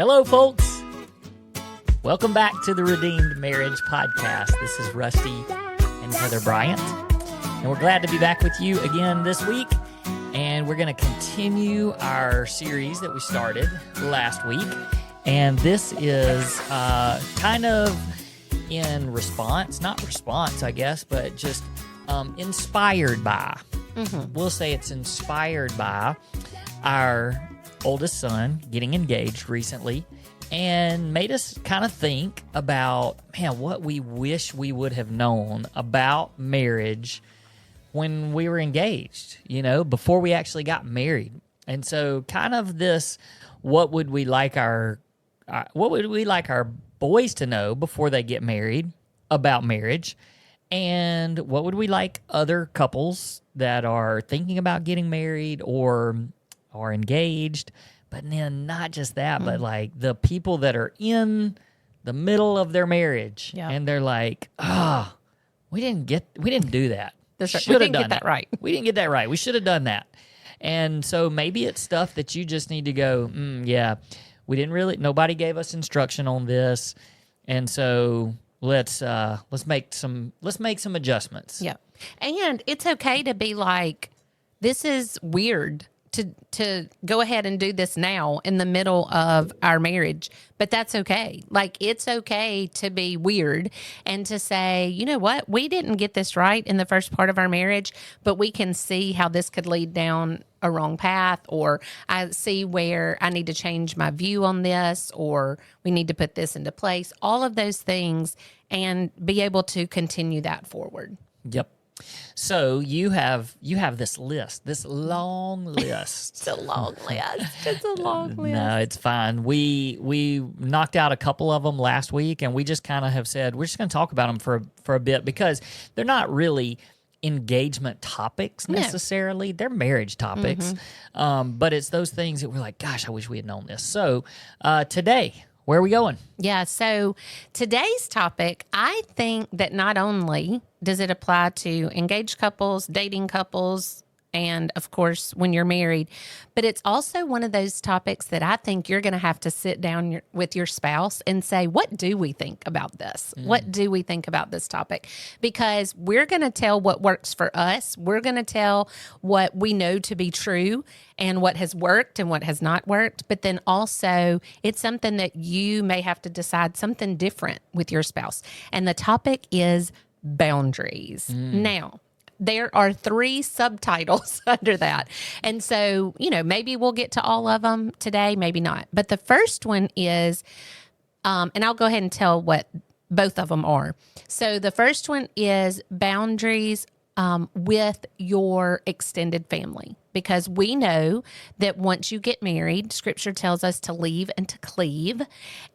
Hello, folks. Welcome back to the Redeemed Marriage Podcast. This is Rusty and Heather Bryant, and we're glad to be back with you again this week. And we're going to continue our series that we started last week. And this is kind of in response, not response, I guess, but just inspired by. We'll say it's inspired by our oldest son getting engaged recently, and made us kind of think about, man, what we wish we would have known about marriage when we were engaged, before we actually got married. And so kind of this, what would we like our boys to know before they get married about marriage? And what would we like other couples that are thinking about getting married or are engaged, but then not just that, but like the people that are in the middle of their marriage, and they're like, we didn't do that. That's right. We didn't get that right. We didn't get that right. We should have done that. And so maybe it's stuff that you just need to go, we didn't really, nobody gave us instruction on this. And so let's make some adjustments. Yeah. And it's okay to be like, this is weird to go ahead and do this now in the middle of our marriage, but that's okay. Like, it's okay to be weird and to say, you know what, we didn't get this right in the first part of our marriage, but we can see how this could lead down a wrong path, or I see where I need to change my view on this, or we need to put this into place, all of those things, and be able to continue that forward. Yep. So you have this list, this long list. It's a long list. It's a long list. No, it's fine. We knocked out a couple of them last week, and we just kind of have said we're just going to talk about them for a bit, because they're not really engagement topics necessarily. No. They're marriage topics. But it's those things that we're like, gosh, I wish we had known this. So today, where are we going? Yeah, so today's topic, I think that not only does it apply to engaged couples, dating couples, and of course, when you're married, but it's also one of those topics that I think you're going to have to sit down with your spouse and say, what do we think about this? What do we think about this topic? Because we're going to tell what works for us. We're going to tell what we know to be true and what has worked and what has not worked. But then also, it's something that you may have to decide something different with your spouse. And the topic is boundaries. Now, there are 3 subtitles under that. And so, maybe we'll get to all of them today, maybe not. But the first one is, and I'll go ahead and tell what both of them are. So the first one is boundaries with your extended family. Because we know that once you get married, Scripture tells us to leave and to cleave,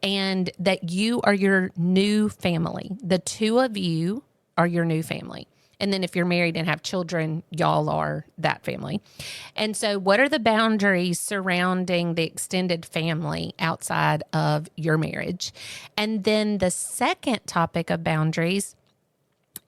and that you are your new family. The two of you are your new family. And then if you're married and have children, y'all are that family. And so what are the boundaries surrounding the extended family outside of your marriage? And then the second topic of boundaries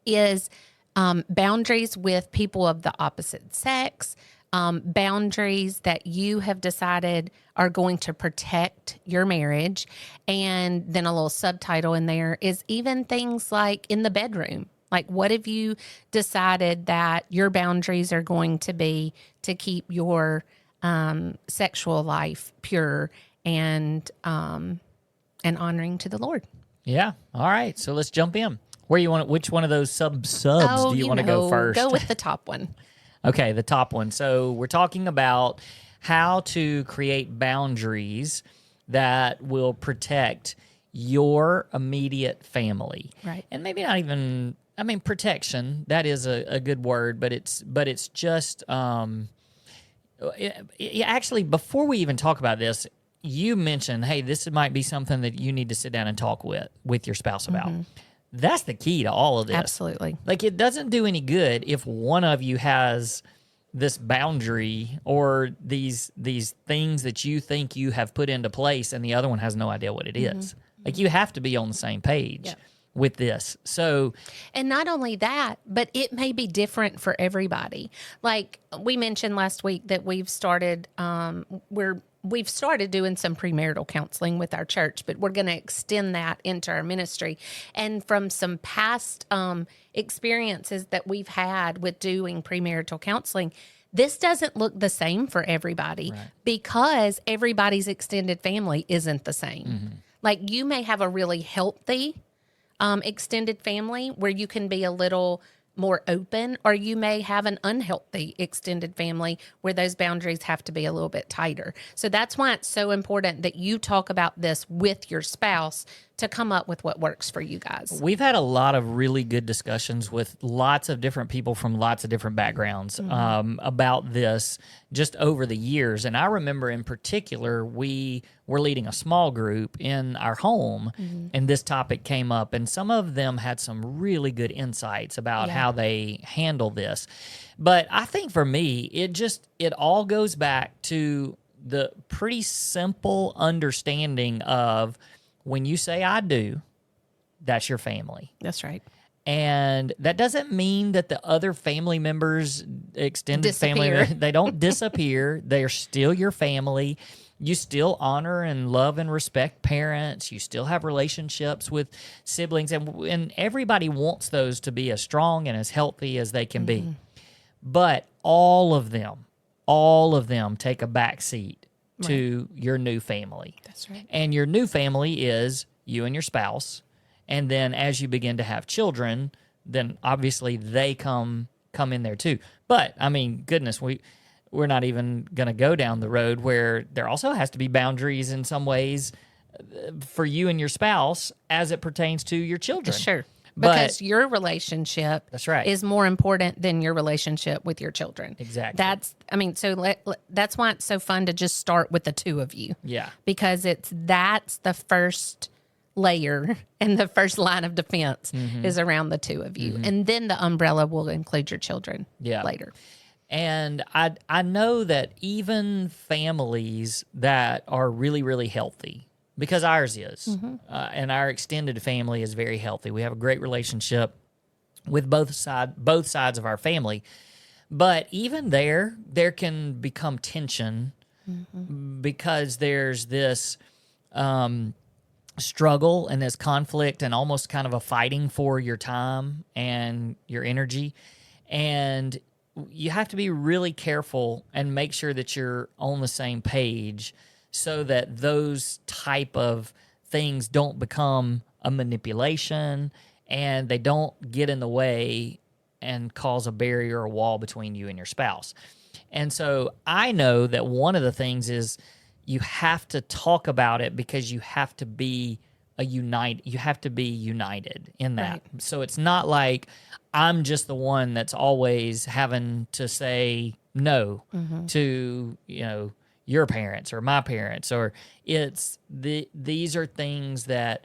is boundaries with people of the opposite sex, boundaries that you have decided are going to protect your marriage. And then a little subtitle in there is even things like in the bedroom. Like, what have you decided that your boundaries are going to be to keep your sexual life pure and honoring to the Lord? Yeah. All right. So let's jump in. Which one of those subs do you want to go first? Go with the top one. Okay, the top one. So we're talking about how to create boundaries that will protect your immediate family. Right. And maybe not even, protection, that is a good word, but it's just, actually, before we even talk about this, you mentioned, hey, this might be something that you need to sit down and talk with your spouse about. That's the key to all of this. Absolutely. Like, it doesn't do any good if one of you has this boundary or these things that you think you have put into place and the other one has no idea what it is. Like, you have to be on the same page. Yeah. with this. So, and not only that, but it may be different for everybody. Like we mentioned last week that we've started doing some premarital counseling with our church, but we're going to extend that into our ministry. And from some past experiences that we've had with doing premarital counseling, this doesn't look the same for everybody because everybody's extended family isn't the same. Like you may have a really healthy extended family where you can be a little more open, or you may have an unhealthy extended family where those boundaries have to be a little bit tighter. So that's why it's so important that you talk about this with your spouse to come up with what works for you guys. We've had a lot of really good discussions with lots of different people from lots of different backgrounds about this just over the years. And I remember in particular, we were leading a small group in our home, and this topic came up, and some of them had some really good insights about how they handle this. But I think for me, it all goes back to the pretty simple understanding of when you say I do, that's your family. That's right. And that doesn't mean that the other family members, extended family, they don't disappear. They're still your family. You still honor and love and respect parents. You still have relationships with siblings. And everybody wants those to be as strong and as healthy as they can be. But all of them take a back seat to your new family. That's right. And your new family is you and your spouse. And then as you begin to have children, then obviously they come in there too. But I mean, goodness, we're not even going to go down the road where there also has to be boundaries in some ways for you and your spouse as it pertains to your children. Sure. Because your relationship is more important than your relationship with your children. Exactly. That's why it's so fun to just start with the two of you. Yeah. Because that's the first layer and the first line of defense is around the two of you. And then the umbrella will include your children later. And I know that even families that are really, really healthy, because ours is, and our extended family is very healthy. We have a great relationship with both sides of our family. But even there can become tension because there's this struggle and this conflict and almost kind of a fighting for your time and your energy. And you have to be really careful and make sure that you're on the same page so that those type of things don't become a manipulation and they don't get in the way and cause a barrier or wall between you and your spouse. And so I know that one of the things is you have to talk about it because you have to be united in that. Right. So it's not like I'm just the one that's always having to say no to, your parents or my parents, or it's these are things that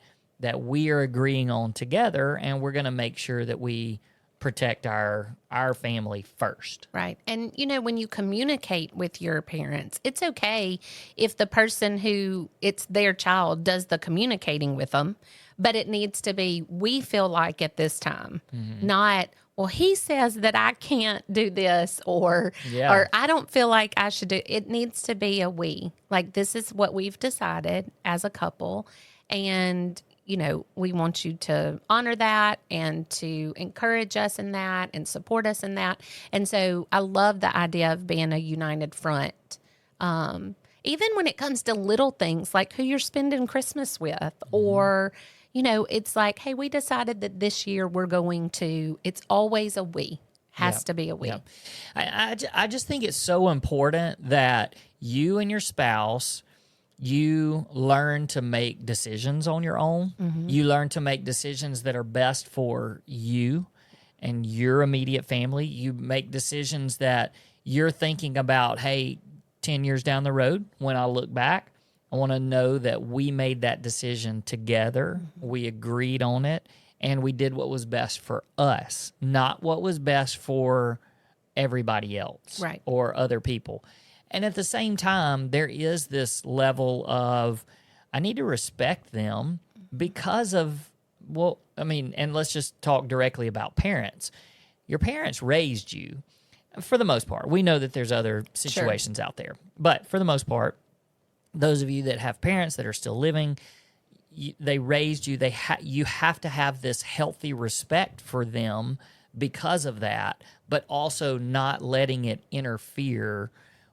we are agreeing on together, and we're going to make sure that we protect our family first. Right. And, when you communicate with your parents, it's okay if the person who it's their child does the communicating with them, but it needs to be, we feel like at this time, not, well, he says that I can't do this or I don't feel like I should do. It needs to be a we. Like, this is what we've decided as a couple. And, we want you to honor that and to encourage us in that and support us in that. And so I love the idea of being a united front. Even when it comes to little things like who you're spending Christmas with or, it's like, hey, we decided that this year we're going to, it's always a we. Has to be a we. Yep. I just think it's so important that you and your spouse, you learn to make decisions on your own. You learn to make decisions that are best for you and your immediate family. You make decisions that you're thinking about, hey, 10 years down the road, when I look back, I want to know that we made that decision together. We agreed on it, and we did what was best for us, not what was best for everybody else or other people. And at the same time, there is this level of, I need to respect them because of well, I mean, and let's just talk directly about parents. Your parents raised you for the most part. We know that there's other situations out there, but for the most part, those of you that have parents that are still living, they raised you. You have to have this healthy respect for them because of that, but also not letting it interfere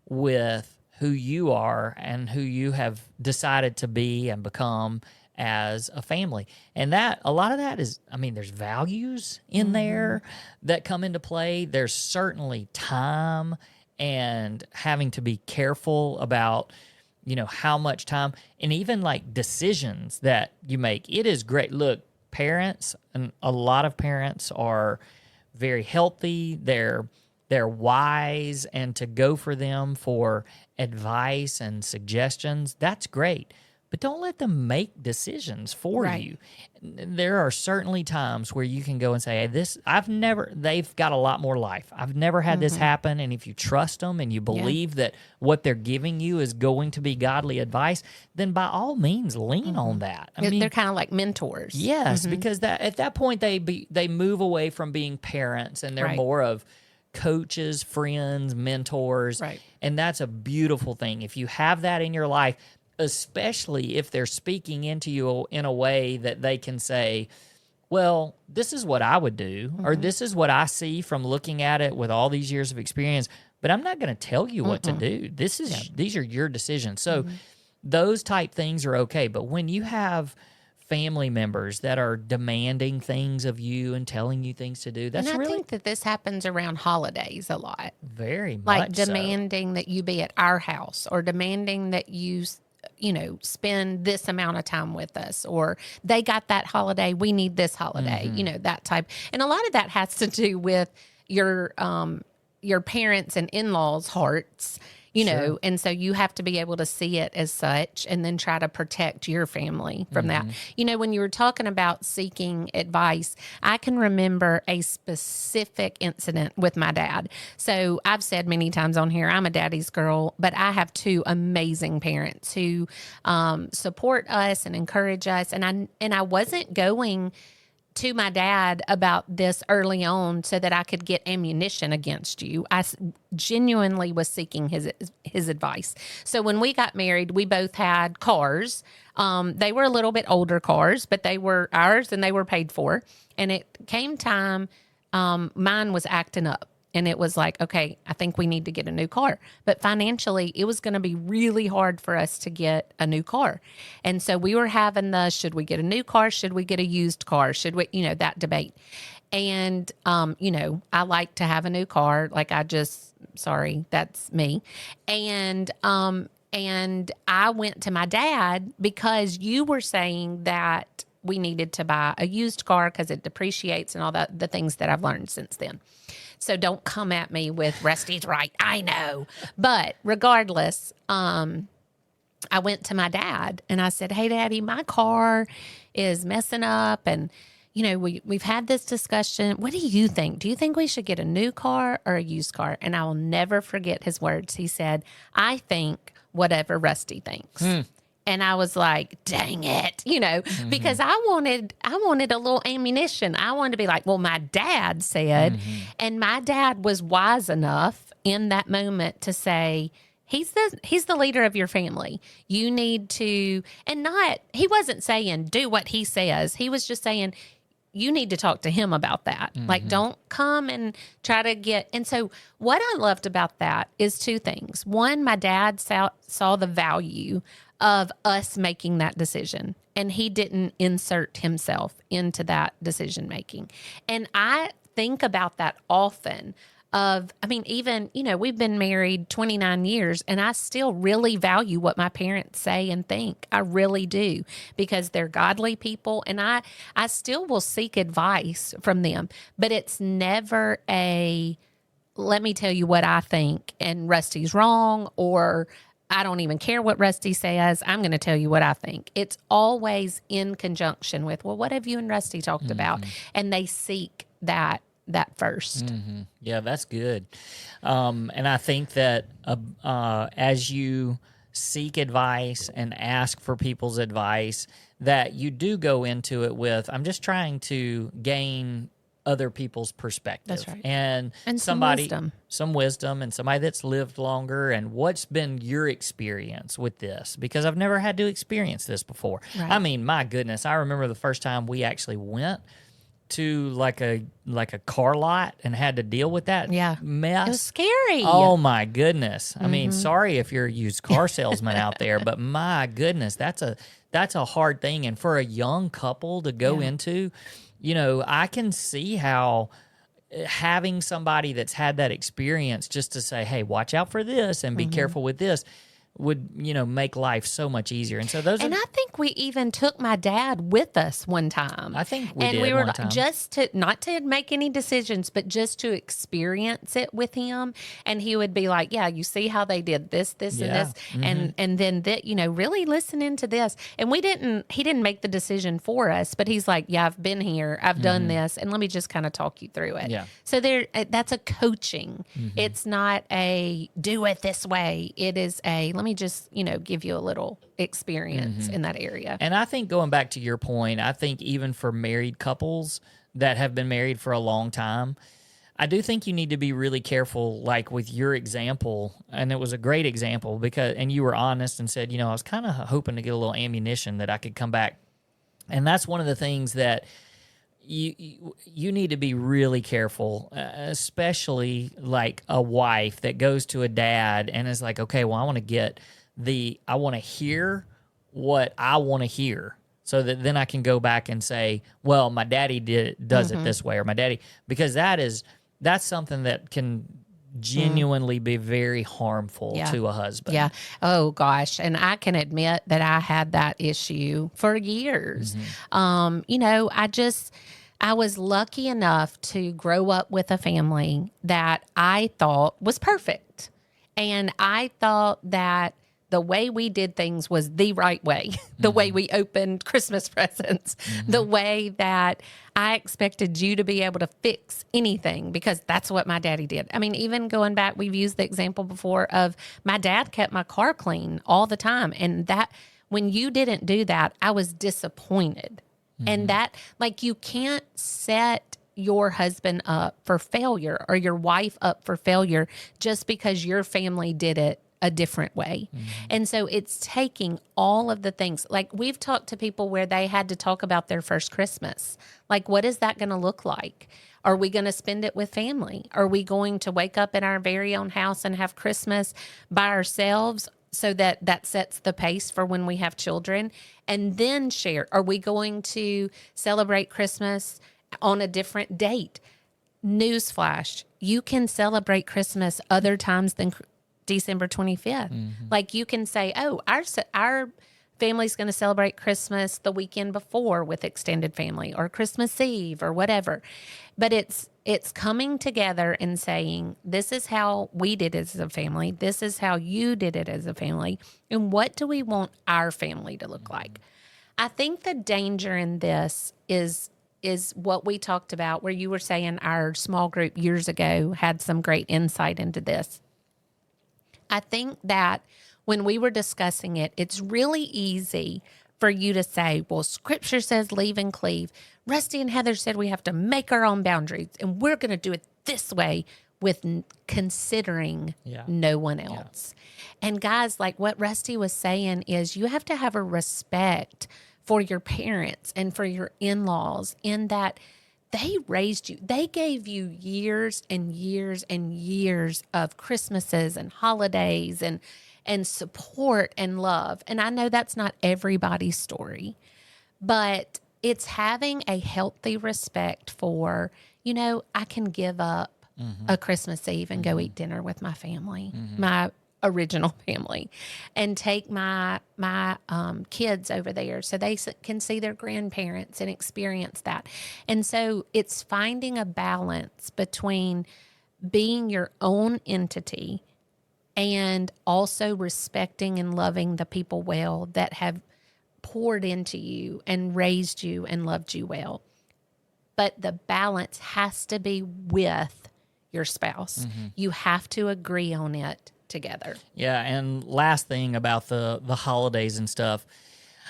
with who you are and who you have decided to be and become as a family. And that, a lot of that is, I mean, there's values in there that come into play. There's certainly time and having to be careful about, how much time, and even like decisions that you make. It is great. Look, parents, and a lot of parents are very healthy. They're wise, and to go for them for advice and suggestions, that's great. But don't let them make decisions for you. There are certainly times where you can go and say, hey, they've got a lot more life. I've never had this happen. And if you trust them and you believe that what they're giving you is going to be godly advice, then by all means, lean on that. I mean, they're kind of like mentors. Yes, because at that point, they move away from being parents, and they're more of coaches, friends, mentors. Right. And that's a beautiful thing. If you have that in your life, especially if they're speaking into you in a way that they can say, well, this is what I would do, or this is what I see from looking at it with all these years of experience, but I'm not going to tell you what to do. These are your decisions. So those type things are okay. But when you have family members that are demanding things of you and telling you things to do, And I think that this happens around holidays a lot. Very much like demanding that you be at our house, or demanding that you spend this amount of time with us, or they got that holiday, we need this holiday, that type. And a lot of that has to do with your parents and in-laws' hearts, know, and so you have to be able to see it as such and then try to protect your family from that. When you were talking about seeking advice, I can remember a specific incident with my dad. So I've said many times on here, I'm a daddy's girl, but I have two amazing parents who support us and encourage us. And I wasn't going to my dad about this early on so that I could get ammunition against you. I genuinely was seeking his advice. So when we got married, we both had cars. They were a little bit older cars, but they were ours and they were paid for. And it came time, mine was acting up. And it was like, okay, I think we need to get a new car. But financially, it was going to be really hard for us to get a new car. And so we were having should we get a new car? Should we get a used car? Should we, that debate. And, I like to have a new car. Like sorry, that's me. And I went to my dad because you were saying that we needed to buy a used car because it depreciates and all the things that I've learned since then. So don't come at me with Rusty's right. I know. But regardless, I went to my dad and I said, hey, Daddy, my car is messing up. And, we've had this discussion. What do you think? Do you think we should get a new car or a used car? And I will never forget his words. He said, I think whatever Rusty thinks. And I was like, dang it, because I wanted a little ammunition. I wanted to be like, well, my dad said, and my dad was wise enough in that moment to say, he's the leader of your family. You need to, he wasn't saying do what he says. He was just saying, you need to talk to him about that. Like, don't come and try to get. And so what I loved about that is two things. One, my dad saw the value of us making that decision, and he didn't insert himself into that decision making. And I think about that often even, we've been married 29 years and I still really value what my parents say and think. I really do, because they're godly people, and I still will seek advice from them, but it's never let me tell you what I think and Rusty's wrong, or I don't even care what Rusty says. I'm going to tell you what I think. It's always in conjunction with, well, what have you and Rusty talked about? And they seek that first. Yeah, that's good. And I think that as you seek advice and ask for people's advice, that you do go into it with, I'm just trying to gain other people's perspective. That's right. And somebody, some wisdom, and somebody that's lived longer. And what's been your experience with this? Because I've never had to experience this before. Right. I mean, my goodness, I remember the first time we actually went to like a car lot and had to deal with that mess. It was scary. Oh my goodness. I mean, sorry if you're a used car salesman out there, but my goodness, that's a hard thing. And for a young couple to go into, you know, I can see how having somebody that's had that experience just to say, hey, watch out for this and be careful with this, would, you know, make life so much easier. And so those and I think we even took my dad with us one time. I think we and did we were one time. just to not to make any decisions, but just to experience it with him. And he would be like, "Yeah, you see how they did this, and this, and then that, you know, really listening to this." And he didn't make the decision for us, but he's like, "Yeah, I've been here, I've done this, and let me just kind of talk you through it." Yeah. So that's a coaching. It's not a do it this way. It is a let me just, you know, give you a little experience in that area. And I think going back to your point, I think even for married couples that have been married for a long time, I do think you need to be really careful, like with your example, and it was a great example and you were honest and said, you know, I was kind of hoping to get a little ammunition that I could come back. And that's one of the things that you need to be really careful, especially like a wife that goes to a dad and is like, okay, well, I want to hear what I want to hear, so that then I can go back and say, well, my daddy does it this way, or my daddy, because that's something that can genuinely be very harmful to a husband. Yeah. Oh gosh. And I can admit that I had that issue for years. You know, I was lucky enough to grow up with a family that I thought was perfect. And I thought that the way we did things was the right way, the way we opened Christmas presents, the way that I expected you to be able to fix anything, because that's what my daddy did. I mean, even going back, we've used the example before of my dad kept my car clean all the time. And that when you didn't do that, I was disappointed. And that, like, you can't set your husband up for failure or your wife up for failure just because your family did it a different way. And so it's taking all of the things, like we've talked to people where they had to talk about their first Christmas. Like, what is that going to look like? Are we going to spend it with family? Are we going to wake up in our very own house and have Christmas by ourselves, so that sets the pace for when we have children, and then share? Are we going to celebrate Christmas on a different date? Newsflash, you can celebrate Christmas other times than December 25th. Like, you can say, oh, our family's going to celebrate Christmas the weekend before with extended family, or Christmas Eve, or whatever. But it's coming together and saying, this is how we did it as a family. This is how you did it as a family. And what do we want our family to look like? I think the danger in this is what we talked about, where you were saying our small group years ago had some great insight into this. I think that when we were discussing it, it's really easy for you to say, well, Scripture says leave and cleave. Rusty and Heather said we have to make our own boundaries, and we're going to do it this way, with considering no one else. And guys, like what Rusty was saying is, you have to have a respect for your parents and for your in-laws, in that they raised you. They gave you years and years and years of Christmases and holidays and support and love. And I know that's not everybody's story, but it's having a healthy respect for, you know, I can give up a Christmas Eve and go eat dinner with my family, my original family, and take my kids over there so they can see their grandparents and experience that. And so it's finding a balance between being your own entity and also respecting and loving the people well that have poured into you and raised you and loved you well. But the balance has to be with your spouse. You have to agree on it together. Yeah, and last thing about the holidays and stuff,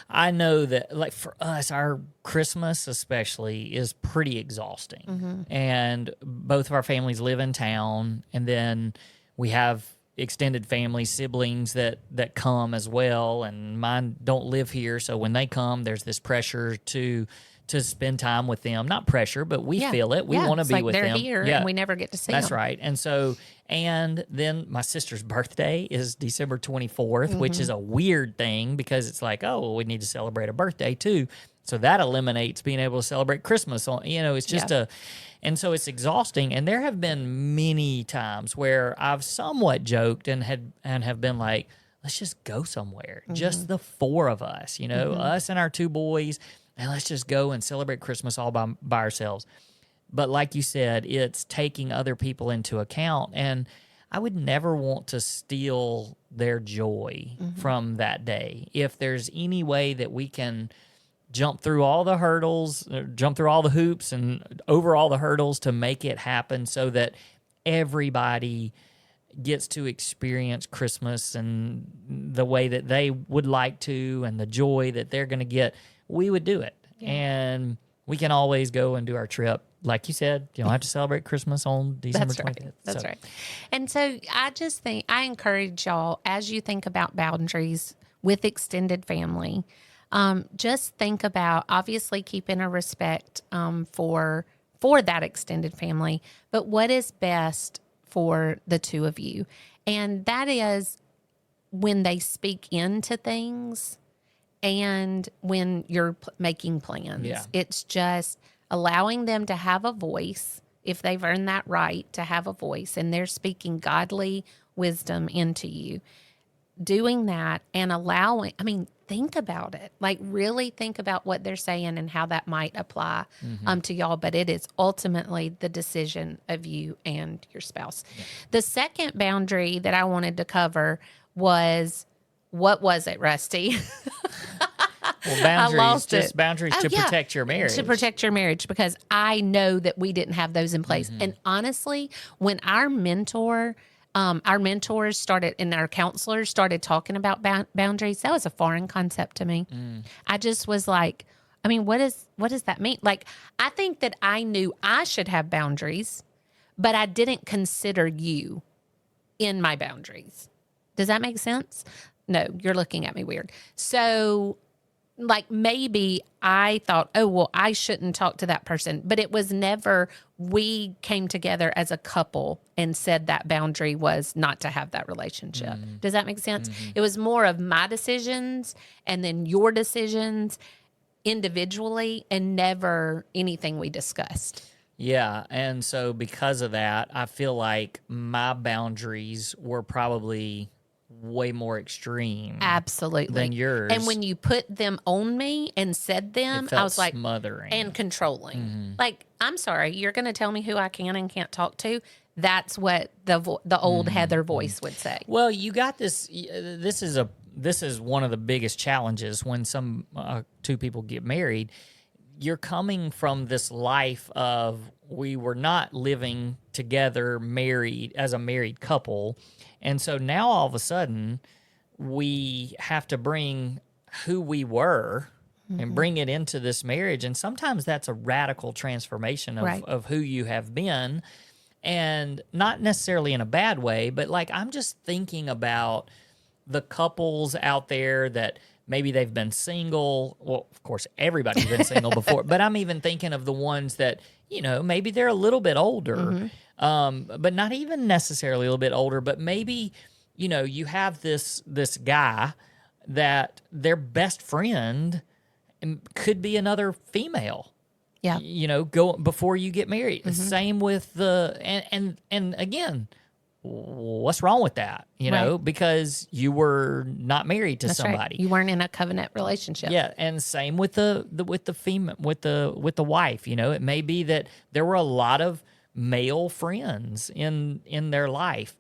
I know that, like, for us, our Christmas especially is pretty exhausting. And both of our families live in town, and then we have extended family, siblings that come as well, and mine don't live here, so when they come, there's this pressure to spend time with them. Not pressure, but we feel it. We want to it's be like with they're them. here and we never get to see them. That's right. And so, and then my sister's birthday is December 24th, which is a weird thing because it's like, oh, well, we need to celebrate a birthday too. So that eliminates being able to celebrate Christmas. It's just and so it's exhausting. And there have been many times where I've somewhat joked and have been like, let's just go somewhere. Just the four of us, us and our two boys, and let's just go and celebrate Christmas all by ourselves. But like you said, it's taking other people into account. And I would never want to steal their joy from that day. If there's any way that we can jump through all the hurdles, jump through all the hoops and over all the hurdles to make it happen so that everybody gets to experience Christmas and the way that they would like to and the joy that they're going to get, we would do it. Yeah. And we can always go and do our trip. Like you said, you don't have to celebrate Christmas on December 20th. That's right. And so I just think, I encourage y'all, as you think about boundaries with extended family, just think about obviously keeping a respect for that extended family, but what is best for the two of you. And that is when they speak into things and when you're making plans. Yeah. It's just allowing them to have a voice, if they've earned that right to have a voice, and they're speaking godly wisdom into you. Doing that and think about it. Like, really think about what they're saying and how that might apply to y'all. But it is ultimately the decision of you and your spouse. Yeah. The second boundary that I wanted to cover was, what was it, Rusty? Well, boundaries to protect your marriage. To protect your marriage, because I know that we didn't have those in place. And honestly, when our mentors started and our counselors started talking about boundaries, that was a foreign concept to me. I just was like, what does that mean? Like, I think that I knew I should have boundaries, but I didn't consider you in my boundaries. Does that make sense? No, you're looking at me weird. So, like, maybe I thought, oh, well, I shouldn't talk to that person. But it was never, we came together as a couple and said that boundary was not to have that relationship. Does that make sense? It was more of my decisions and then your decisions individually, and never anything we discussed. Yeah. And so because of that, I feel like my boundaries were probably way more extreme absolutely than yours. And when you put them on me and said them, I was like smothering and controlling. Like, I'm sorry, you're going to tell me who I can and can't talk to? That's what the old Heather voice would say. Well, you got this. This is one of the biggest challenges when two people get married. You're coming from this life of, we were not living together, married as a married couple. And so now all of a sudden we have to bring who we were and bring it into this marriage. And sometimes that's a radical transformation of who you have been, and not necessarily in a bad way, but like, I'm just thinking about the couples out there that maybe they've been single. Well, of course, everybody's been single before, but I'm even thinking of the ones that, maybe they're a little bit older, but not even necessarily a little bit older, but maybe, you have this guy that their best friend could be another female. Yeah. Go before you get married. Same with and again, what's wrong with that? Because you were not married to That's somebody. Right. You weren't in a covenant relationship. Yeah, and same with the female, with the wife. It may be that there were a lot of male friends in their life,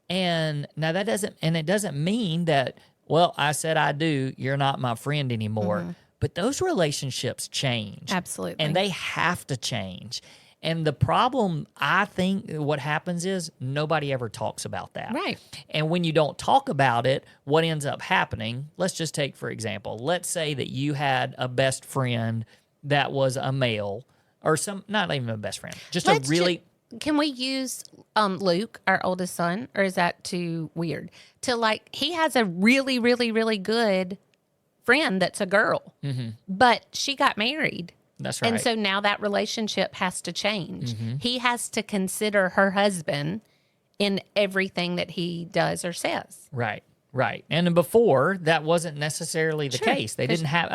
and now it doesn't mean that, well, I said I do, you're not my friend anymore. But those relationships change. Absolutely. And they have to change. And the problem, I think, what happens is nobody ever talks about that. Right. And when you don't talk about it, what ends up happening, let's just take, for example, let's say that you had a best friend that was a male, or not even a best friend, just a really... Can we use Luke, our oldest son, or is that too weird? He has a really, really, really good friend that's a girl, but she got married. That's right. And so now that relationship has to change. He has to consider her husband in everything that he does or says. Right. Right. And before, that wasn't necessarily the case. They didn't have,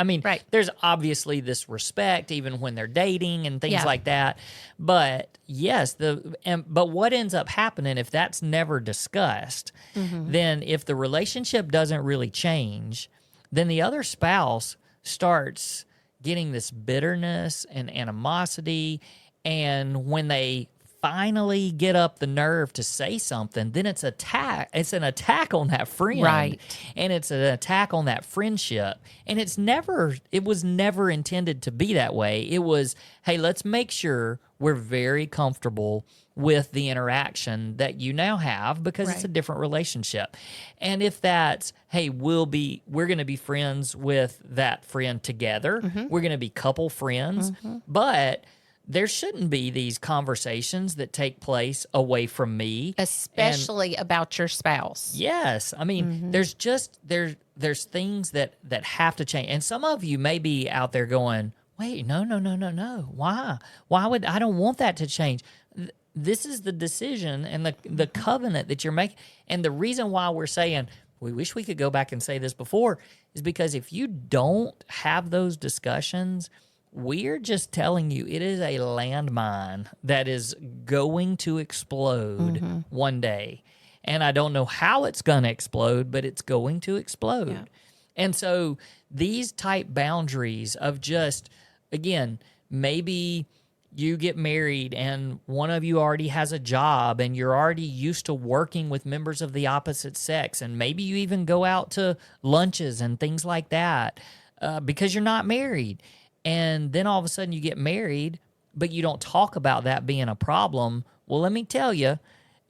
there's obviously this respect even when they're dating and things like that. But yes, but what ends up happening if that's never discussed, then if the relationship doesn't really change, then the other spouse starts getting this bitterness and animosity. And when they finally get up the nerve to say something, then it's an attack on that friend. Right. And it's an attack on that friendship. And it was never intended to be that way. It was, hey, let's make sure we're very comfortable with the interaction that you now have because it's a different relationship. And if that's, hey, we're going to be friends with that friend together. We're going to be couple friends, but there shouldn't be these conversations that take place away from me. Especially about your spouse. Yes. There's there's things that have to change. And some of you may be out there going, wait, no. Why? I don't want that to change. This is the decision and the covenant that you're making. And the reason why we're saying, we wish we could go back and say this before, is because if you don't have those discussions, we're just telling you it is a landmine that is going to explode one day. And I don't know how it's going to explode, but it's going to explode. Yeah. And so these type boundaries of just, again, maybe you get married and one of you already has a job and you're already used to working with members of the opposite sex. And maybe you even go out to lunches and things like that because you're not married. And then all of a sudden you get married, but you don't talk about that being a problem. Well, let me tell you,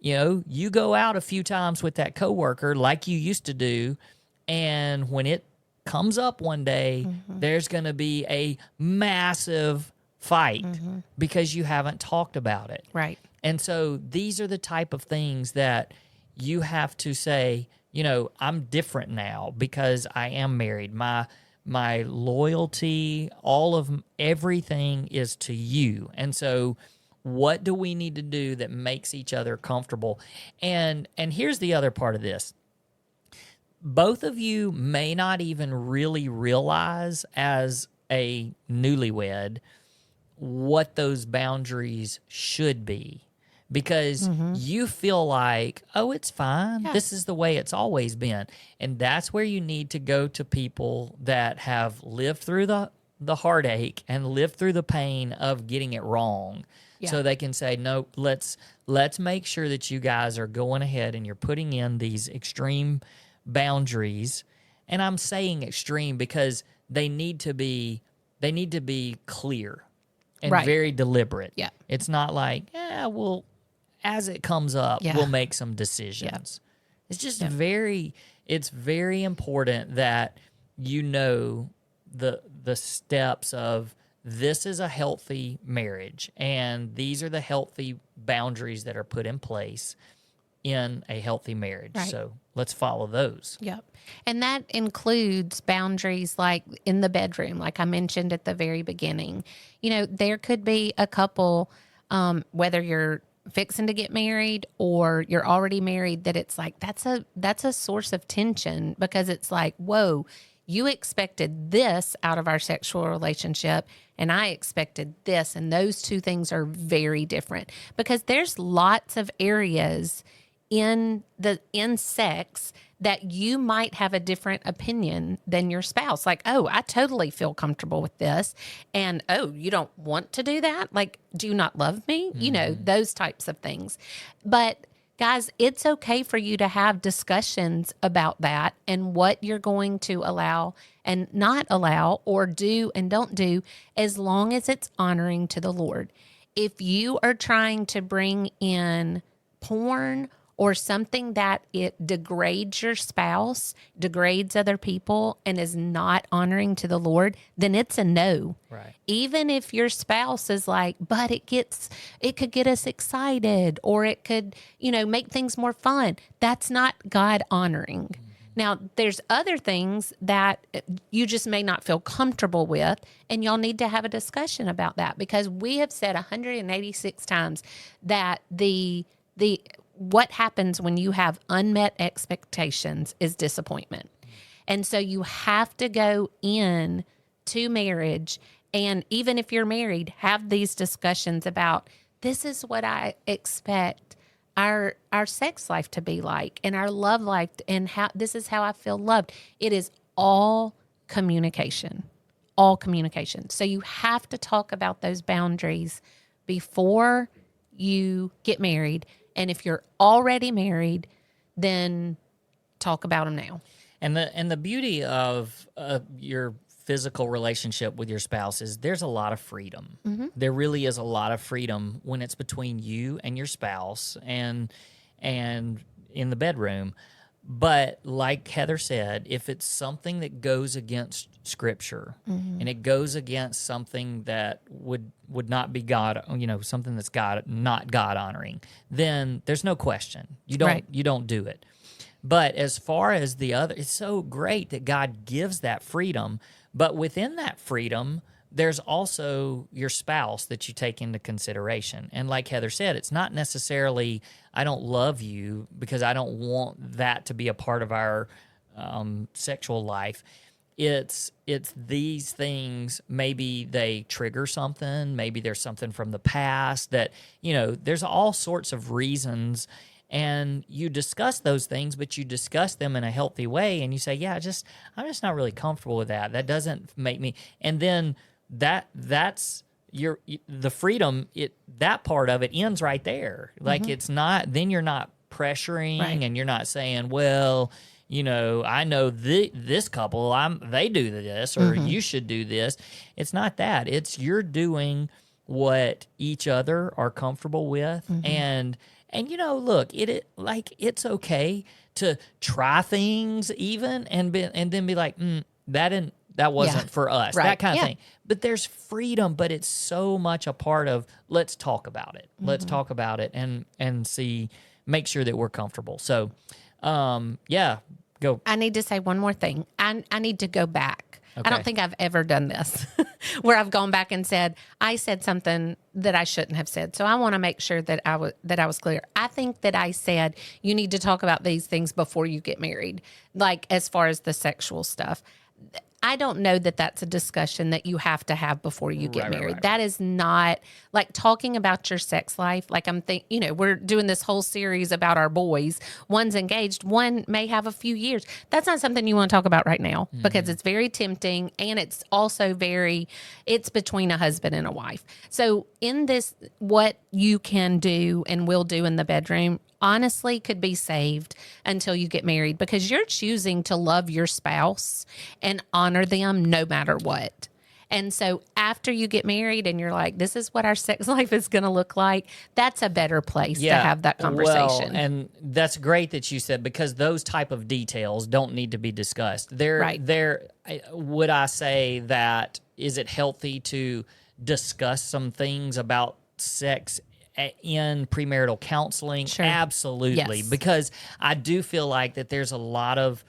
you go out a few times with that coworker like you used to do, and when it comes up one day, there's going to be a massive fight because you haven't talked about it. Right. And so these are the type of things that you have to say, I'm different now because I am married. My loyalty, all of everything is to you. And so what do we need to do that makes each other comfortable? And here's the other part of this. Both of you may not even really realize as a newlywed what those boundaries should be. Because you feel like, oh, it's fine. Yeah. This is the way it's always been. And that's where you need to go to people that have lived through the heartache and lived through the pain of getting it wrong. Yeah. So they can say, no, let's make sure that you guys are going ahead and you're putting in these extreme boundaries. And I'm saying extreme because they need to be clear and very deliberate. Yeah. It's not like, as it comes up, we'll make some decisions. Yeah. It's just it's very important that the steps of this is a healthy marriage and these are the healthy boundaries that are put in place in a healthy marriage. Right. So let's follow those. Yep. And that includes boundaries like in the bedroom, like I mentioned at the very beginning. There could be a couple, whether you're fixing to get married or you're already married, that it's like that's a source of tension because it's like, whoa, you expected this out of our sexual relationship and I expected this, and those two things are very different because there's lots of areas in sex that you might have a different opinion than your spouse. Like, oh, I totally feel comfortable with this. And, oh, you don't want to do that? Like, do you not love me? Those types of things. But guys, it's okay for you to have discussions about that and what you're going to allow and not allow or do and don't do as long as it's honoring to the Lord. if you are trying to bring in porn or something that it degrades your spouse, degrades other people, and is not honoring to the Lord, then it's a no. Right. Even if your spouse is like, but it could get us excited, or it could, make things more fun. That's not God honoring. Mm-hmm. Now, there's other things that you just may not feel comfortable with, and y'all need to have a discussion about that, because we have said 186 times that what happens when you have unmet expectations is disappointment. And so you have to go in to marriage, and even if you're married, have these discussions about, this is what I expect our sex life to be like, and our love life, and this is how I feel loved. It is all communication. So you have to talk about those boundaries before you get married. And if you're already married, then talk about them now. And the beauty of your physical relationship with your spouse is there's a lot of freedom. Mm-hmm. There really is a lot of freedom when it's between you and your spouse and in the bedroom. But like Heather said, if it's something that goes against Scripture, mm-hmm. and it goes against something that would not be God, something that's not God honoring, then there's no question. You don't do it. But as far as the other, it's so great that God gives that freedom. But within that freedom, there's also your spouse that you take into consideration. And like Heather said, it's not necessarily, I don't love you because I don't want that to be a part of our sexual life. It's these things, maybe they trigger something, maybe there's something from the past that, there's all sorts of reasons. And you discuss those things, but you discuss them in a healthy way, and you say, "Yeah, I'm just not really comfortable with that. That doesn't make me." And then that's the freedom. That part of it ends right there. Like, mm-hmm. It's not. Then you're not pressuring, right. And you're not saying, "Well, I know this couple. They do this, or mm-hmm. you should do this." It's not that. It's you're doing what each other are comfortable with, mm-hmm. and look, it's okay to try things even and then be like, that wasn't for us, right. That kind of thing. But there's freedom, but it's so much a part of let's talk about it. Mm-hmm. Let's talk about it and make sure that we're comfortable. So, go. I need to say one more thing. I need to go back. Okay. I don't think I've ever done this where I've gone back and said, I said something that I shouldn't have said. So I want to make sure that I was clear. I think that I said you need to talk about these things before you get married, like as far as the sexual stuff. I don't know that that's a discussion that you have to have before you get married. Right. That is not like talking about your sex life. Like we're doing this whole series about our boys. One's engaged. One may have a few years. That's not something you want to talk about right now, mm-hmm. because it's very tempting. And it's also it's between a husband and a wife. So in this, what you can do and will do in the bedroom honestly could be saved until you get married, because you're choosing to love your spouse and honor them no matter what. And so after you get married and you're like, this is what our sex life is going to look like, that's a better place to have that conversation. Well, and that's great that you said, because those type of details don't need to be discussed. Would I say that, is it healthy to discuss some things about sex in premarital counseling? Sure. Absolutely. Yes. Because I do feel like that there's a lot of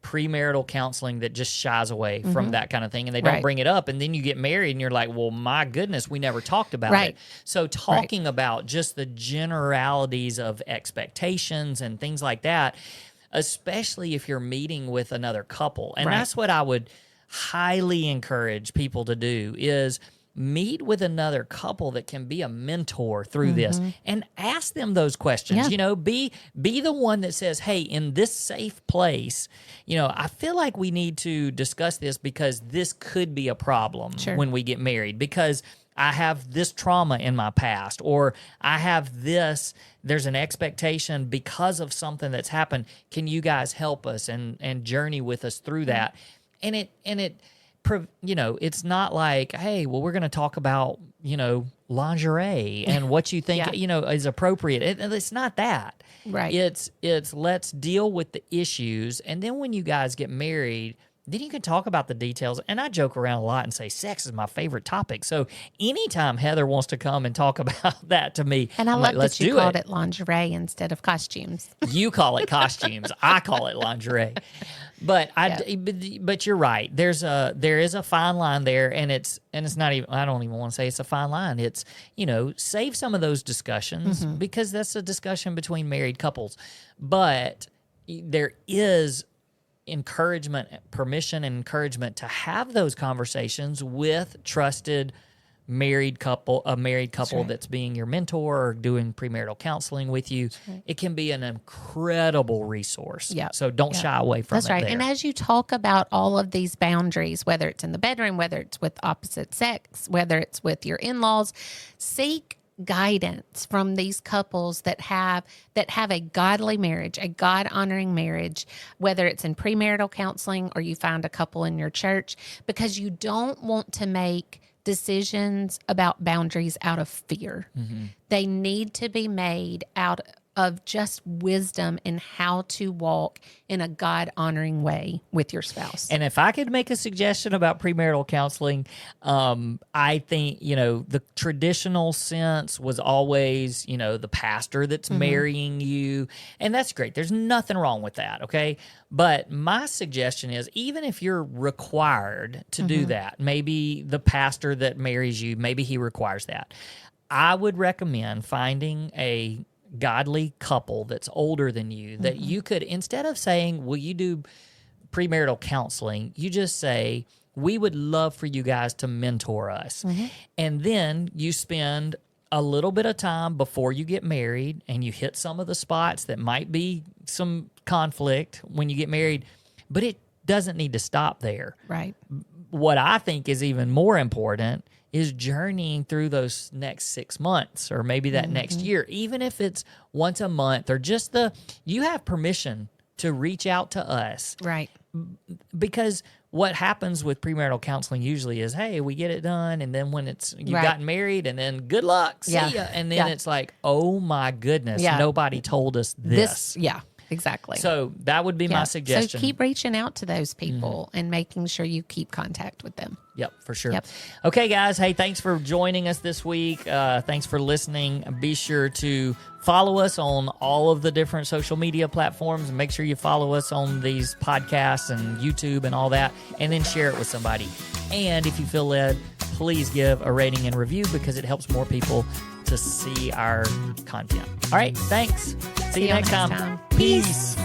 premarital counseling that just shies away mm-hmm. from that kind of thing, and they don't bring it up, and then you get married and you're like, well, my goodness, we never talked about it. So talking about just the generalities of expectations and things like that, especially if you're meeting with another couple, and that's what I would highly encourage people to do, is meet with another couple that can be a mentor through mm-hmm. this, and ask them those questions. Yeah. Be the one that says, hey, in this safe place, I feel like we need to discuss this because this could be a problem when we get married, because I have this trauma in my past, or I have there's an expectation because of something that's happened. Can you guys help us and journey with us through that? And it it's not like, hey, well, we're going to talk about, lingerie and what you think, is appropriate. It's not that. Right. It's let's deal with the issues. And then when you guys get married, then you can talk about the details. And I joke around a lot and say sex is my favorite topic. So anytime Heather wants to come and talk about that to me, and I I'm love like, let's that you do called it. it lingerie instead of costumes. You call it costumes. I call it lingerie. But but you're right. There is a fine line there, and it's not even. I don't even want to say it's a fine line. It's save some of those discussions because that's a discussion between married couples. But there is permission and encouragement to have those conversations with trusted married couple right. that's being your mentor or doing premarital counseling with you. Right. It can be an incredible resource. Yeah. So don't shy away from That's it. right. There. And as you talk about all of these boundaries, whether it's in the bedroom, whether it's with opposite sex, whether it's with your in-laws, seek guidance from these couples that have a godly marriage, a God-honoring marriage, whether it's in premarital counseling or you find a couple in your church, because you don't want to make decisions about boundaries out of fear. Mm-hmm. They need to be made out of just wisdom in how to walk in a God-honoring way with your spouse. And if I could make a suggestion about premarital counseling, I think, the traditional sense was always, the pastor that's marrying you. And that's great. There's nothing wrong with that, okay? But my suggestion is, even if you're required to do that, maybe the pastor that marries you, maybe he requires that. I would recommend finding a godly couple that's older than you that you could, instead of saying, will you do premarital counseling, you just say, we would love for you guys to mentor us. And then you spend a little bit of time before you get married and you hit some of the spots that might be some conflict when you get married, but it doesn't need to stop there. Right. What I think is even more important is journeying through those next 6 months or maybe that next year, even if it's once a month or just you have permission to reach out to us. Right. Because what happens with premarital counseling usually is, hey, we get it done. And then when you've gotten married and then good luck, see ya. And then it's like, oh my goodness, nobody told us this. Exactly. So that would be my suggestion. So keep reaching out to those people and making sure you keep contact with them. Yep, for sure. Yep. Okay, guys. Hey, thanks for joining us this week. Thanks for listening. Be sure to follow us on all of the different social media platforms. Make sure you follow us on these podcasts and YouTube and all that, and then share it with somebody. And if you feel led, please give a rating and review because it helps more people to see our content. All right, thanks. See you next time. Peace.